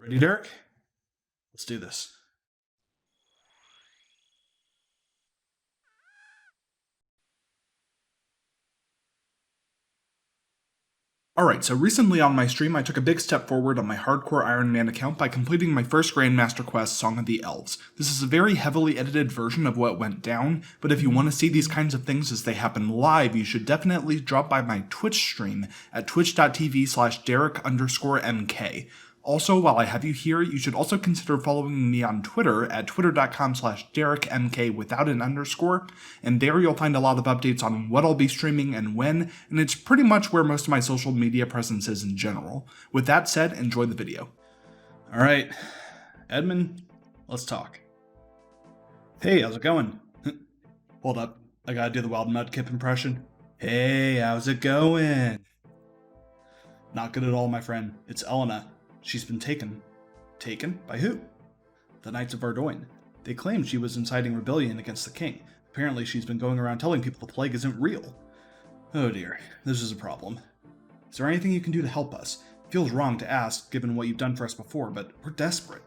Ready, Derek? Let's do this. Alright, so recently on my stream I took a big step forward on my hardcore Ironman account by completing my first grandmaster quest, Song of the Elves. This is a very heavily edited version of what went down, but if you want to see these kinds of things as they happen live, you should definitely drop by my Twitch stream at twitch.tv/Derek_MK. Also, while I have you here, you should also consider following me on Twitter at twitter.com/DerekMK without an underscore, and there you'll find a lot of updates on what I'll be streaming and when, and it's pretty much where most of my social media presence is in general. With that said, enjoy the video. Alright, Edmund, let's talk. Hey, how's it going? Hold up, I gotta do the Wild Mudkip impression. Hey, how's it going? Not good at all, my friend. It's Elena. She's been taken. Taken? By who? The Knights of Ardougne. They claimed she was inciting rebellion against the king. Apparently she's been going around telling people the plague isn't real. Oh dear, this is a problem. Is there anything you can do to help us? It feels wrong to ask, given what you've done for us before, but we're desperate.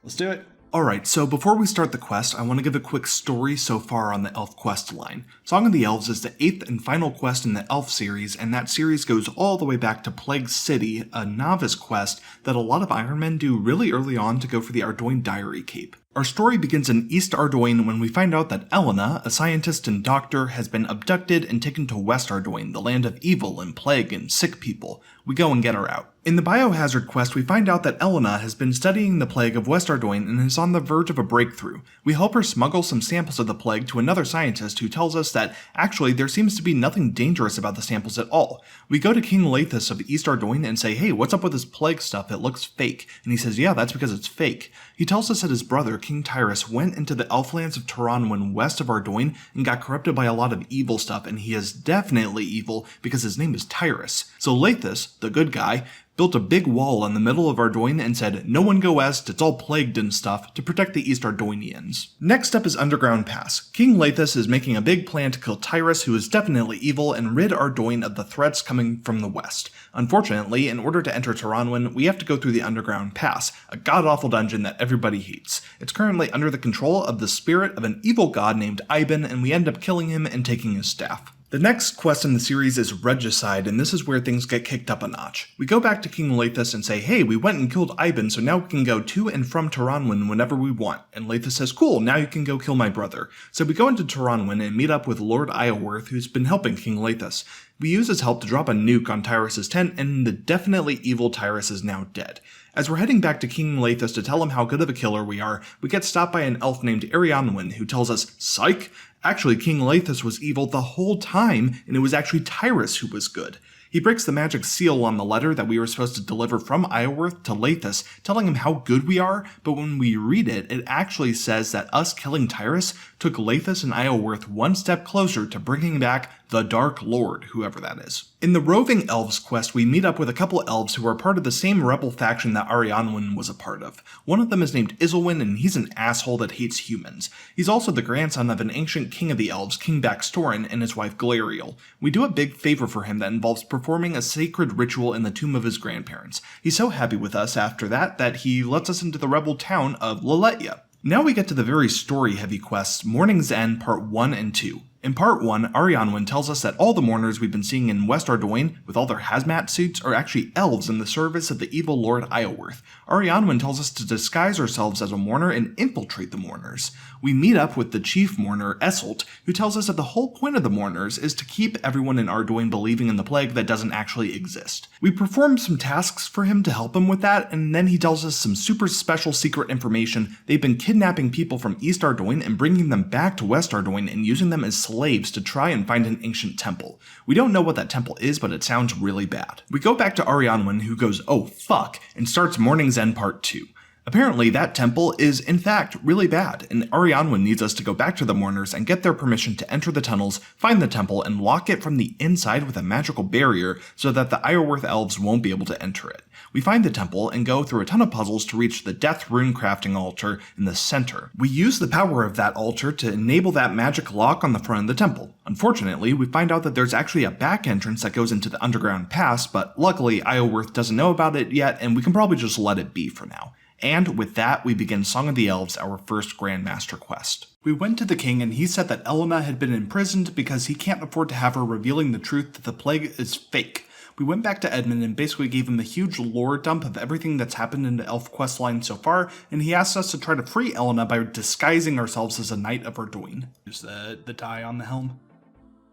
Let's do it. Alright, so before we start the quest, I want to give a quick story so far on the Elf quest line. Song of the Elves is the 8th and final quest in the Elf series, and that series goes all the way back to Plague City, a novice quest that a lot of Ironmen do really early on to go for the Ardougne Diary Cape. Our story begins in East Ardougne when we find out that Elena, a scientist and doctor, has been abducted and taken to West Ardougne, the land of evil and plague and sick people. We go and get her out. In the Biohazard quest, we find out that Elena has been studying the plague of West Ardougne and is on the verge of a breakthrough. We help her smuggle some samples of the plague to another scientist who tells us that actually there seems to be nothing dangerous about the samples at all. We go to King Lethus of East Ardougne and say, hey, what's up with this plague stuff? It looks fake. And he says, yeah, that's because it's fake. He tells us that his brother, King Tyrus, went into the elflands of Turanwen west of Ardougne and got corrupted by a lot of evil stuff, and he is definitely evil because his name is Tyrus. So Lethus, the good guy, built a big wall in the middle of Ardougne and said, no one go west, it's all plagued and stuff, to protect the East Ardoinians. Next up is Underground Pass. King Lethus is making a big plan to kill Tyrus, who is definitely evil, and rid Ardougne of the threats coming from the west. Unfortunately, in order to enter Turanwen, we have to go through the Underground Pass, a god-awful dungeon that everybody hates. It's currently under the control of the spirit of an evil god named Iben, and we end up killing him and taking his staff. The next quest in the series is Regicide, and this is where things get kicked up a notch. We go back to King Lethus and say, hey, we went and killed Iben, so now we can go to and from Turanwen whenever we want. And Lethus says, cool, now you can go kill my brother. So we go into Turanwen and meet up with Lord Iorwerth, who's been helping King Lethus. We use his help to drop a nuke on Tyrus's tent, and the definitely evil Tyrus is now dead. As we're heading back to King Lethus to tell him how good of a killer we are, we get stopped by an elf named Arianwen, who tells us, psych! Actually, King Lethus was evil the whole time, and it was actually Tyrus who was good. He breaks the magic seal on the letter that we were supposed to deliver from Iorwerth to Lethus, telling him how good we are, but when we read it, it actually says that us killing Tyrus took Lethus and Iorwerth one step closer to bringing back the Dark Lord, whoever that is. In the Roving Elves quest, we meet up with a couple elves who are part of the same rebel faction that Arianwen was a part of. One of them is named Isilwin, and he's an asshole that hates humans. He's also the grandson of an ancient king of the elves, King Baxtorian, and his wife Galariel. We do a big favor for him that involves performing a sacred ritual in the tomb of his grandparents. He's so happy with us after that he lets us into the rebel town of Lletya. Now we get to the very story-heavy quests, Morning's End Part 1 and 2. In Part 1, Arianwen tells us that all the mourners we've been seeing in West Ardougne, with all their hazmat suits, are actually elves in the service of the evil Lord Iorwerth. Arianwen tells us to disguise ourselves as a mourner and infiltrate the mourners. We meet up with the chief mourner, Esselt, who tells us that the whole point of the mourners is to keep everyone in Ardougne believing in the plague that doesn't actually exist. We perform some tasks for him to help him with that, and then he tells us some super special secret information. They've been kidnapping people from East Ardougne and bringing them back to West Ardougne and using them as slaves to try and find an ancient temple. We don't know what that temple is, but it sounds really bad. We go back to Arianwen, who goes, oh fuck, and starts Morning's End Part 2. Apparently, that temple is, in fact, really bad, and Arianwen needs us to go back to the mourners and get their permission to enter the tunnels, find the temple, and lock it from the inside with a magical barrier so that the Ironworth elves won't be able to enter it. We find the temple and go through a ton of puzzles to reach the Death Rune crafting altar in the center. We use the power of that altar to enable that magic lock on the front of the temple. Unfortunately, we find out that there's actually a back entrance that goes into the underground pass, but luckily Ironworth doesn't know about it yet, and we can probably just let it be for now. And with that, we begin Song of the Elves, our first Grandmaster quest. We went to the king and he said that Elena had been imprisoned because he can't afford to have her revealing the truth that the plague is fake. We went back to Edmund and basically gave him a huge lore dump of everything that's happened in the elf questline so far, and he asked us to try to free Elena by disguising ourselves as a knight of Ardougne. There's the tie on the helm.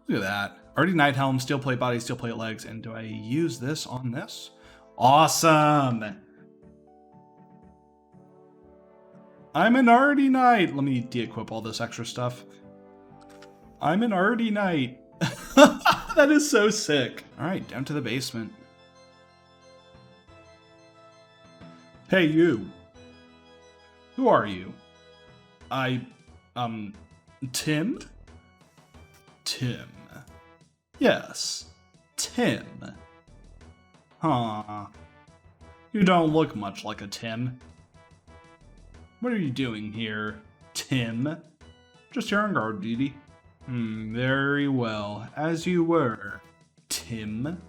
Look at that. Already knight helm, steel plate body, steel plate legs, and do I use this on this? Awesome! I'm an Ardy Knight. Let me de-equip all this extra stuff. I'm an Ardy Knight. That is so sick. All right, down to the basement. Hey, you. Who are you? Tim? Tim. Yes, Tim. Huh. You don't look much like a Tim. What are you doing here, Tim? Just here on guard duty. Very well. As you were, Tim.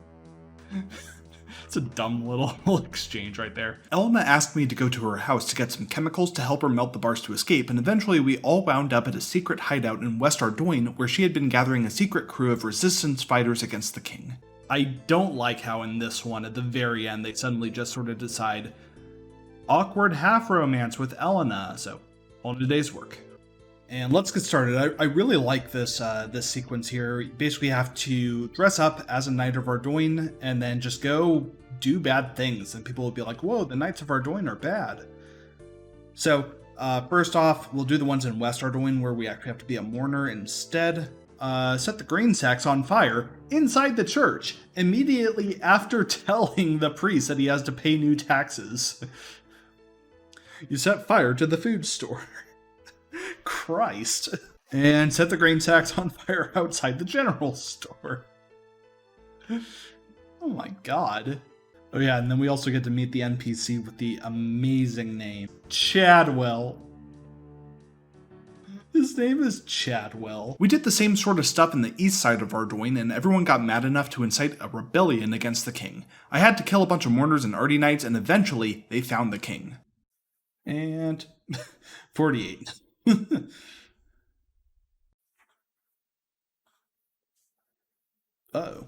It's a dumb little exchange right there. Elena asked me to go to her house to get some chemicals to help her melt the bars to escape, and eventually we all wound up at a secret hideout in West Ardougne where she had been gathering a secret crew of resistance fighters against the king. I don't like how in this one, at the very end, they suddenly just sort of decide, awkward half-romance with Elena, so on today's work. And let's get started. I really like this this sequence here. You basically have to dress up as a Knight of Ardougne and then just go do bad things, and people will be like, whoa, the Knights of Ardougne are bad. So first off, we'll do the ones in West Ardougne where we actually have to be a mourner instead. Set the grain sacks on fire inside the church immediately after telling the priest that he has to pay new taxes. You set fire to the food store. Christ. And set the grain sacks on fire outside the general store. Oh my god. Oh yeah, and then we also get to meet the NPC with the amazing name, Chadwell. His name is Chadwell. We did the same sort of stuff in the east side of Ardougne, and everyone got mad enough to incite a rebellion against the king. I had to kill a bunch of mourners and Ardy Knights, and eventually they found the king. And 48. Uh-oh.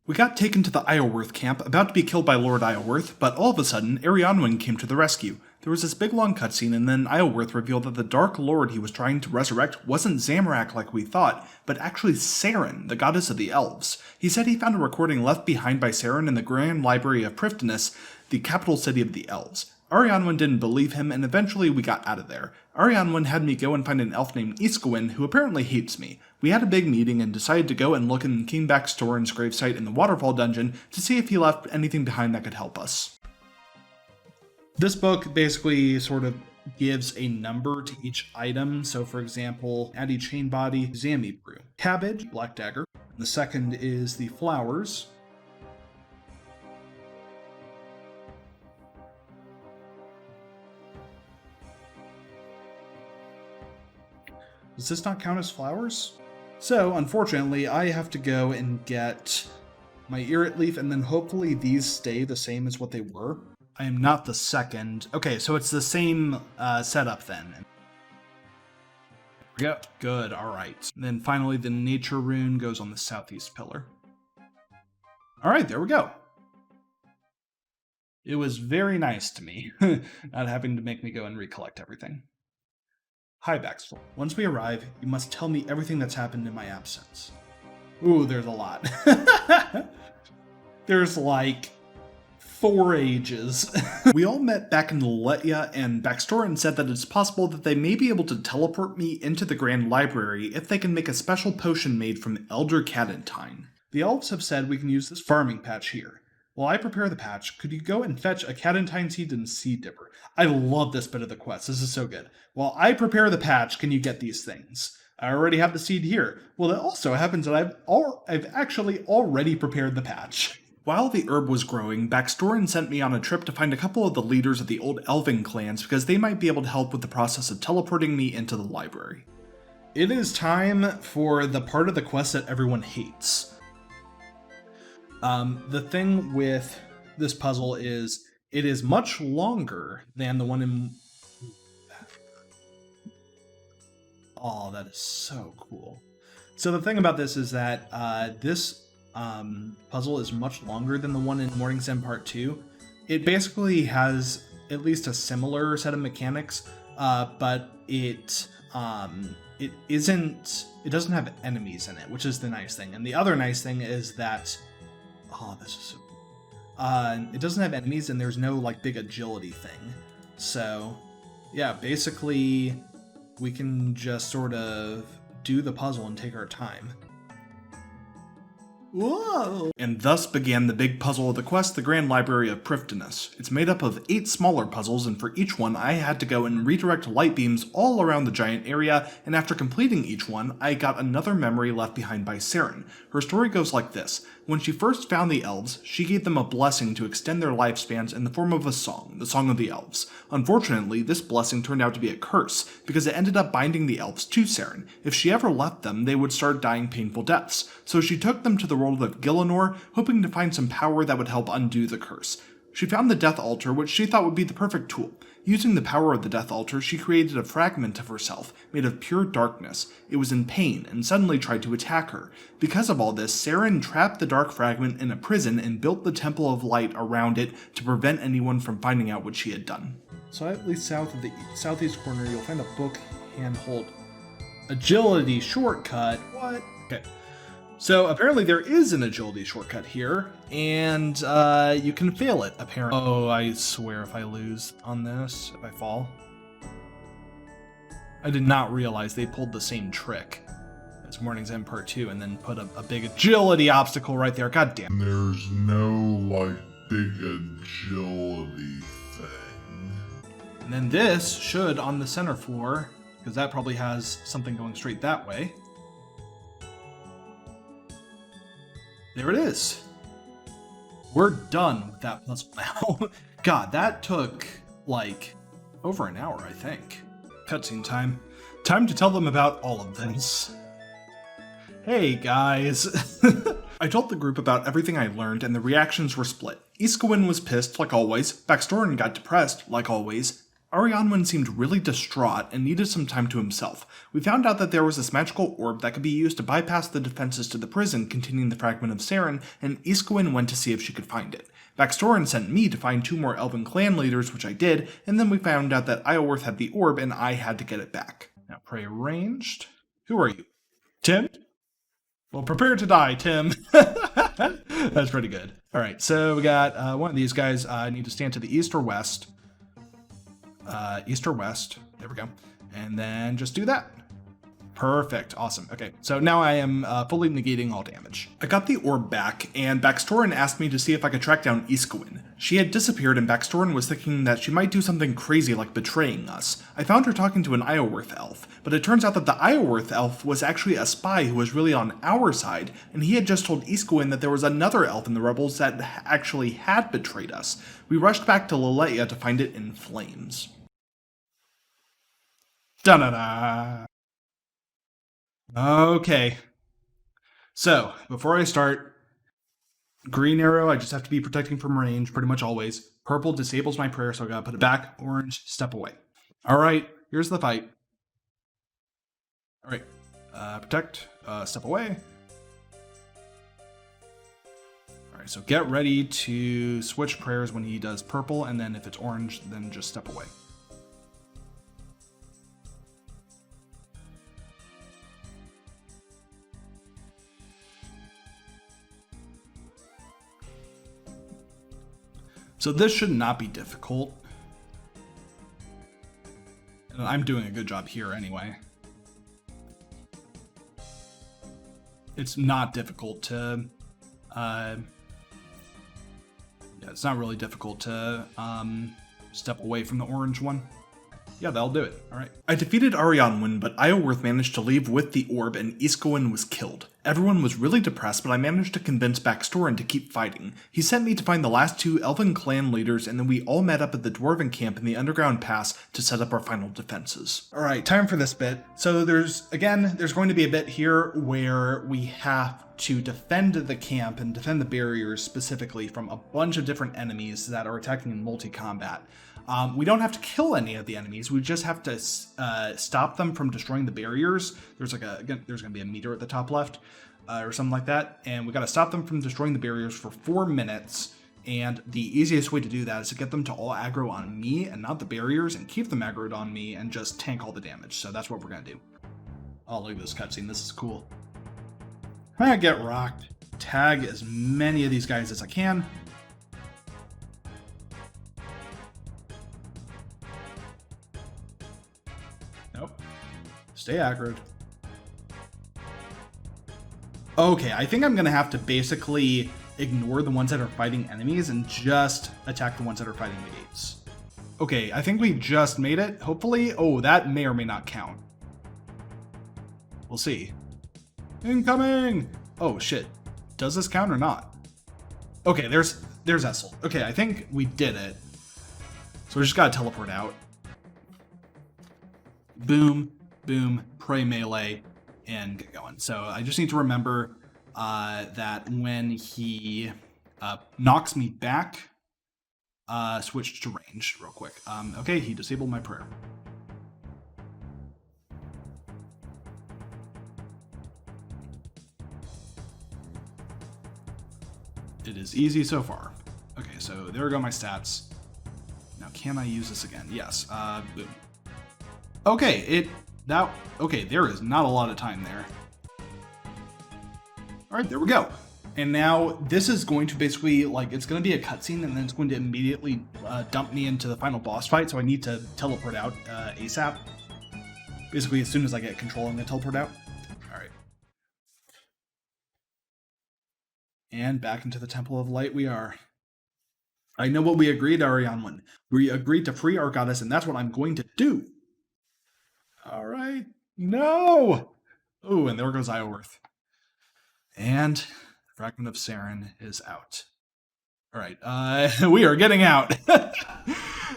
We got taken to the Ironworth camp, about to be killed by Lord Ironworth, but all of a sudden, Arianwen came to the rescue. There was this big long cutscene, and then Ironworth revealed that the Dark Lord he was trying to resurrect wasn't Zamorak like we thought, but actually Seren, the goddess of the Elves. He said he found a recording left behind by Seren in the Grand Library of Prifddinas, the capital city of the Elves. Arianwen didn't believe him, and eventually we got out of there. Arianwen had me go and find an elf named Iskawin, who apparently hates me. We had a big meeting and decided to go and look in King Baxtorian's gravesite in the Waterfall dungeon to see if he left anything behind that could help us. This book basically sort of gives a number to each item. So for example, Addy Chain Body, Zammy Brew. Cabbage, Black Dagger. The second is the flowers. Does this not count as flowers? So, unfortunately, I have to go and get my Irrit Leaf, and then hopefully these stay the same as what they were. I am not the second. Okay, so it's the same setup then. Yep, good, alright. Then finally the Nature Rune goes on the southeast pillar. Alright, there we go. It was very nice to me, not having to make me go and recollect everything. Hi, Baxtorian. Once we arrive, you must tell me everything that's happened in my absence. Ooh, there's a lot. There's like 4 ages. We all met back in Lletya, and Baxtorian said that it's possible that they may be able to teleport me into the Grand Library if they can make a special potion made from Elder Cadentine. The elves have said we can use this farming patch here. While I prepare the patch, could you go and fetch a Cadentine seed and seed dipper? I love this bit of the quest. This is so good. While I prepare the patch, can you get these things? I already have the seed here. Well, it also happens that I've actually already prepared the patch. While the herb was growing, Baxtorian sent me on a trip to find a couple of the leaders of the old Elven clans because they might be able to help with the process of teleporting me into the library. It is time for the part of the quest that everyone hates. The thing with this puzzle is it is much longer than the one in... Oh, that is so cool. So the thing about this is that this puzzle is much longer than the one in Morning's End Part 2. It basically has at least a similar set of mechanics, but it doesn't have enemies in it, which is the nice thing. And the other nice thing is that, oh, this is so cool. It doesn't have enemies and there's no like big agility thing. So yeah, basically we can just sort of do the puzzle and take our time. Whoa! And thus began the big puzzle of the quest, the Grand Library of Prifddinas. It's made up of 8 smaller puzzles, and for each one I had to go and redirect light beams all around the giant area, and after completing each one, I got another memory left behind by Seren. Her story goes like this. When she first found the Elves, she gave them a blessing to extend their lifespans in the form of a song, the Song of the Elves. Unfortunately, this blessing turned out to be a curse, because it ended up binding the Elves to Seren. If she ever left them, they would start dying painful deaths, so she took them to the world of Gillinor, hoping to find some power that would help undo the curse. She found the Death Altar, which she thought would be the perfect tool. Using the power of the Death Altar, she created a fragment of herself, made of pure darkness. It was in pain, and suddenly tried to attack her. Because of all this, Seren trapped the dark fragment in a prison and built the Temple of Light around it to prevent anyone from finding out what she had done. Slightly south of the southeast corner, you'll find a book handhold agility shortcut. What? Okay. So apparently there is an agility shortcut here, and you can fail it, apparently. Oh, I swear if I lose on this, if I fall. I did not realize they pulled the same trick as Morning's End Part 2 and then put a big agility obstacle right there. God damn. There's no, big agility thing. And then this should, on the center floor, because that probably has something going straight that way. There it is. We're done with that puzzle now. God, that took, over an hour, I think. Cutscene time. Time to tell them about all of this. Hey, guys. I told the group about everything I learned, and the reactions were split. Iskawin was pissed, like always. Baxtorian got depressed, like always. Arianwen seemed really distraught and needed some time to himself. We found out that there was this magical orb that could be used to bypass the defenses to the prison containing the Fragment of Seren, and Iskawin went to see if she could find it. Baxtorian sent me to find 2 more Elven clan leaders, which I did, and then we found out that Iorwerth had the orb and I had to get it back. Now, prey ranged. Who are you? Tim? Well, prepare to die, Tim. That's pretty good. Alright, so we got one of these guys. I need to stand to the east or west. East or west. There we go. And then just do that. Perfect. Awesome. Okay, so now I am fully negating all damage. I got the orb back, and Baxtorian asked me to see if I could track down Iskawin. She had disappeared, and Baxtorian was thinking that she might do something crazy like betraying us. I found her talking to an Iorwerth elf, but it turns out that the Iorwerth elf was actually a spy who was really on our side, and he had just told Iskawin that there was another elf in the rebels that actually had betrayed us. We rushed back to Lletya to find it in flames. Da-da-da! Okay. So, before I start, green arrow, I just have to be protecting from range pretty much always. Purple disables my prayer, so I gotta put it back. Orange, step away. Alright, here's the fight. Alright, protect, step away. Alright, so get ready to switch prayers when he does purple, and then if it's orange, then just step away. So this should not be difficult. And I'm doing a good job here anyway. It's not difficult to It's not really difficult to step away from the orange one. Yeah, that'll do it. All right. I defeated Arianwen, but Iorwerth managed to leave with the orb and Iscoen was killed. Everyone was really depressed, but I managed to convince Baxtorian to keep fighting. He sent me to find the last 2 Elven clan leaders, and then we all met up at the Dwarven camp in the Underground Pass to set up our final defenses. All right, time for this bit. So there's going to be a bit here where we have to defend the camp and defend the barriers specifically from a bunch of different enemies that are attacking in multi-combat. We don't have to kill any of the enemies. We just have to stop them from destroying the barriers. There's there's going to be a meter at the top left or something like that. And we got to stop them from destroying the barriers for 4 minutes. And the easiest way to do that is to get them to all aggro on me and not the barriers and keep them aggroed on me and just tank all the damage. So that's what we're going to do. Oh, look at this cutscene. This is cool. I get rocked. Tag as many of these guys as I can. Nope. Stay aggroed. Okay, I think I'm going to have to basically ignore the ones that are fighting enemies and just attack the ones that are fighting the gates. Okay, I think we just made it, hopefully. Oh, that may or may not count. We'll see. Incoming! Oh, shit. Does this count or not? Okay, there's Essel. Okay, I think we did it. So we just gotta teleport out. Boom, boom, pray melee, and get going. So I just need to remember that when he knocks me back, switch to range real quick. Okay, he disabled my prayer. It is easy so far. Okay, so there go my stats. Now, can I use this again? Yes. Boom. Okay, okay, there is not a lot of time there. All right, there we go. And now this is going to basically, it's going to be a cutscene, and then it's going to immediately dump me into the final boss fight, so I need to teleport out ASAP. Basically, as soon as I get control, I'm going to teleport out. All right. And back into the Temple of Light we are. I know what we agreed, Arianwen. We agreed to free our goddess, and that's what I'm going to do. All right. No! Oh, and there goes Iorwerth. And Fragment of Seren is out. All right, we are getting out.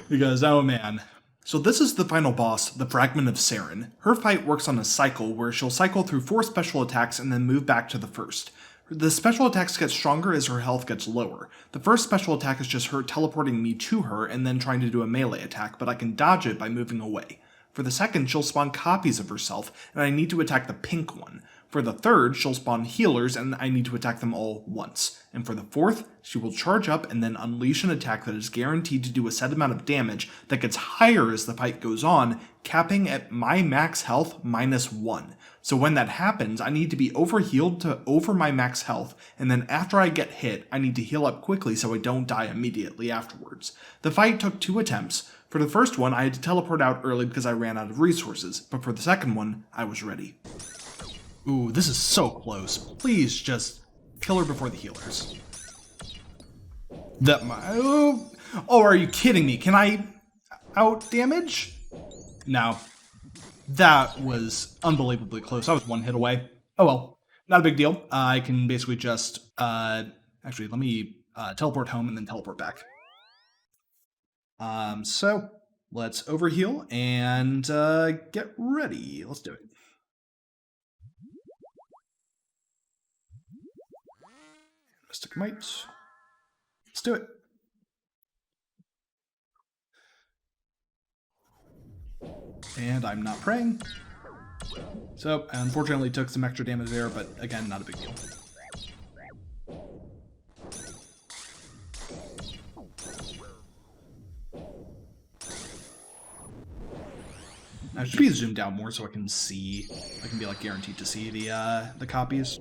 Because, oh man. So this is the final boss, the Fragment of Seren. Her fight works on a cycle where she'll cycle through 4 special attacks and then move back to the first. The special attacks get stronger as her health gets lower. The first special attack is just her teleporting me to her and then trying to do a melee attack, but I can dodge it by moving away. For the second, she'll spawn copies of herself, and I need to attack the pink one. For the third, she'll spawn healers, and I need to attack them all once. And for the fourth, she will charge up and then unleash an attack that is guaranteed to do a set amount of damage that gets higher as the fight goes on, capping at my max health -1. So when that happens, I need to be overhealed to over my max health, and then after I get hit, I need to heal up quickly so I don't die immediately afterwards. The fight took 2 attempts. For the first one, I had to teleport out early because I ran out of resources, but for the second one, I was ready. Ooh, this is so close. Please just kill her before the healers. Oh, are you kidding me? Can I out damage? No. That was unbelievably close. I was 1 hit away. Oh well, not a big deal. I can basically just, actually, let me teleport home and then teleport back. So let's overheal and get ready. Let's do it. Mystic Might. Let's do it. And I'm not praying. So, I unfortunately took some extra damage there, but again, not a big deal. I should be zoomed out more so I can see. I can be guaranteed to see the copies.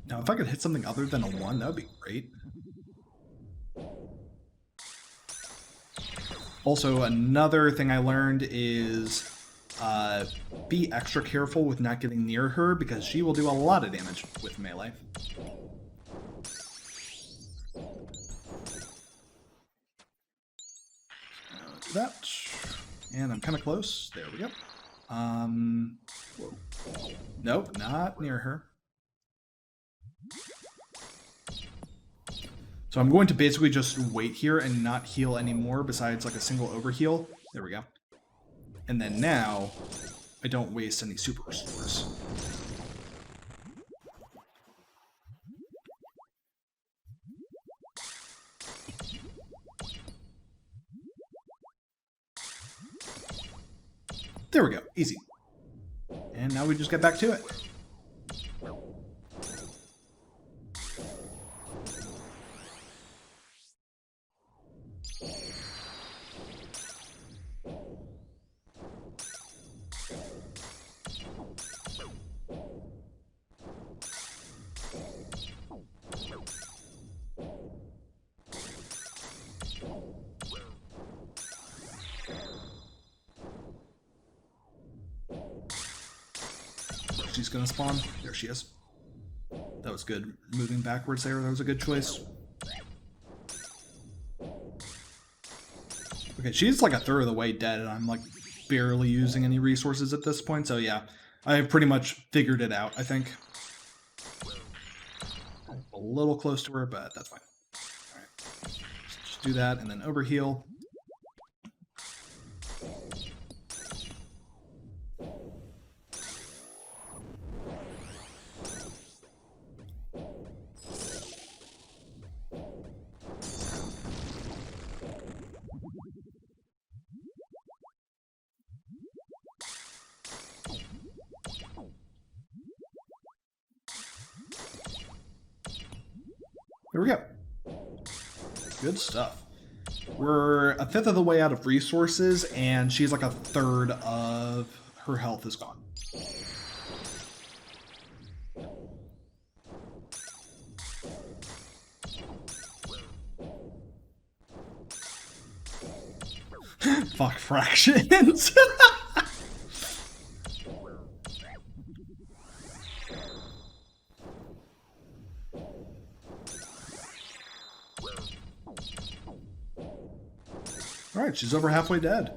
Now, if I could hit something other than a 1, that would be great. Also, another thing I learned is be extra careful with not getting near her because she will do a lot of damage with melee. Do that. And I'm kind of close. There we go. Whoa. Nope, not near her. So I'm going to basically just wait here and not heal anymore besides like a single overheal. There we go. And then now, I don't waste any super restores. There we go, easy. And now we just get back to it. She's gonna spawn. There she is. That was good. Moving backwards there, that was a good choice. Okay, she's like a third of the way dead, and I'm like barely using any resources at this point, so yeah. I have pretty much figured it out, I think. A little close to her, but that's fine. Alright. Just do that, and then overheal. Here we go. Good stuff. We're a fifth of the way out of resources, and she's like a third of her health is gone. Fuck fractions. Alright, she's over halfway dead.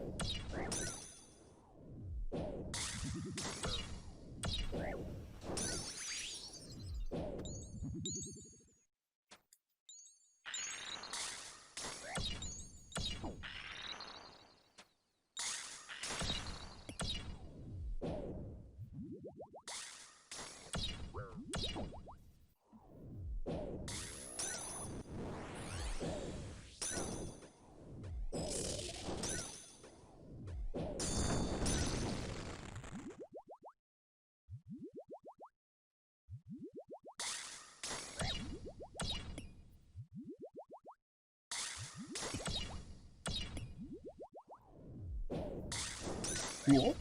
Cool.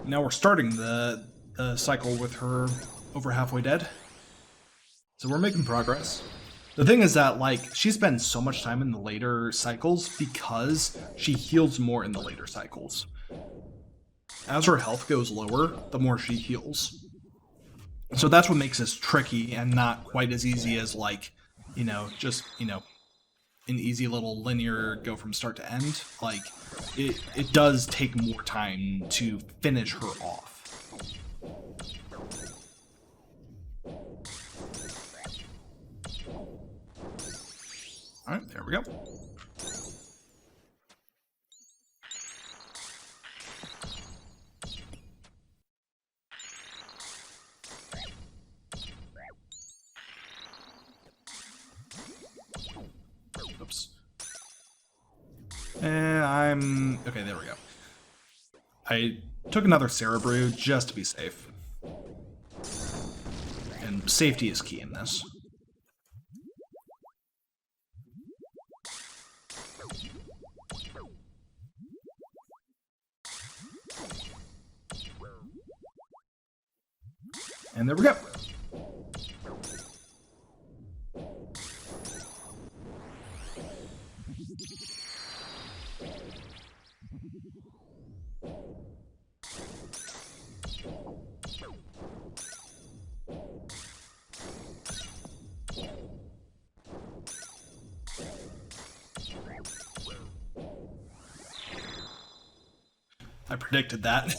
Now we're starting the cycle with her over halfway dead. So we're making progress. The thing is that, like, she spends so much time in the later cycles because she heals more in the later cycles. As her health goes lower, the more she heals. So that's what makes this tricky and not quite as easy as, like, just, an easy little linear go from start to end. Like, it does take more time to finish her off. Alright, there we go. Oops. Okay, there we go. I took another Cerebrew just to be safe. And safety is key in this. And there we go. I predicted that.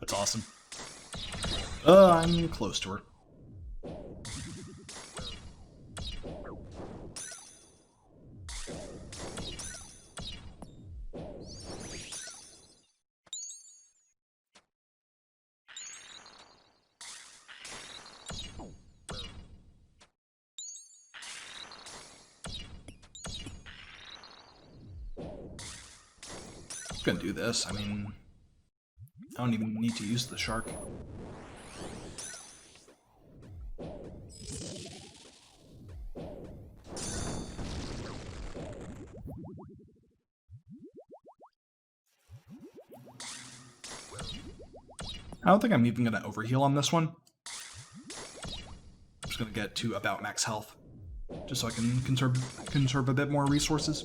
That's awesome. I'm close to her. I'm gonna do this. I mean, I don't even need to use the shark. I don't think I'm even gonna overheal on this one. I'm just gonna get to about max health, just so I can conserve a bit more resources.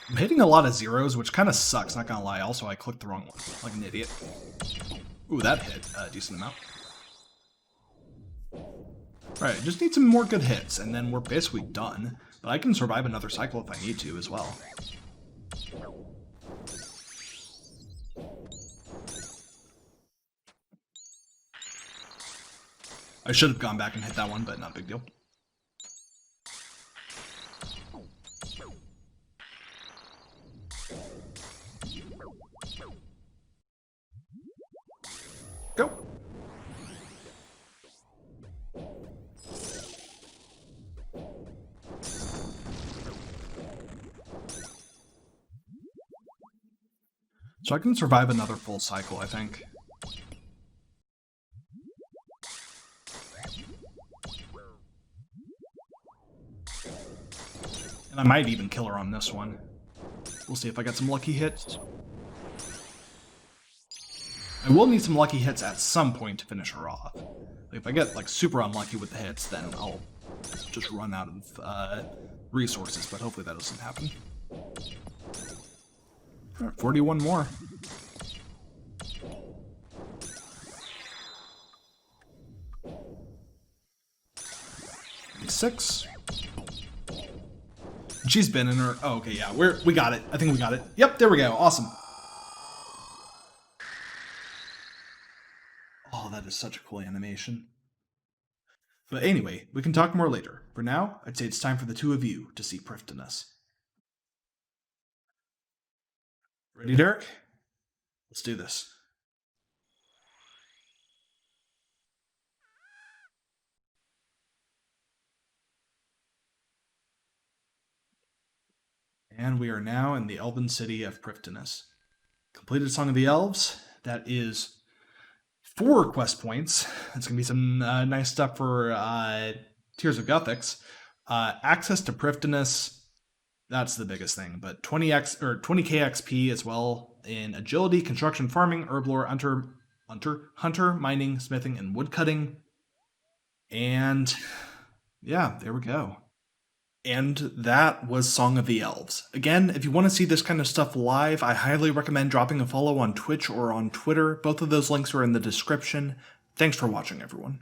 I'm hitting a lot of zeros, which kind of sucks, not gonna lie. Also, I clicked the wrong one, like an idiot. Ooh, that hit a decent amount. Alright, just need some more good hits, and then we're basically done. But I can survive another cycle if I need to as well. I should have gone back and hit that one, but not a big deal. Go. So I can survive another full cycle, I think. And I might even kill her on this one. We'll see if I get some lucky hits. I will need some lucky hits at some point to finish her off. If I get like super unlucky with the hits, then I'll just run out of resources, but hopefully that doesn't happen. All right, 41 more. Six. She's been in her. Oh, okay, yeah, we got it. I think we got it. Yep, there we go. Awesome. Oh, that is such a cool animation. But anyway, we can talk more later. For now, I'd say it's time for the two of you to see Prifddinas. Ready, Derek? Let's do this. And we are now in the elven city of Prifddinas. Completed Song of the Elves. That is 4 quest points. That's going to be some nice stuff for Tears of Guthix. Access to Prifddinas, that's the biggest thing. But 20k XP as well in agility, construction, farming, herblore, hunter, mining, smithing, and woodcutting. And yeah, there we go. And that was Song of the Elves. Again, if you want to see this kind of stuff live, I highly recommend dropping a follow on Twitch or on Twitter. Both of those links are in the description. Thanks for watching, everyone.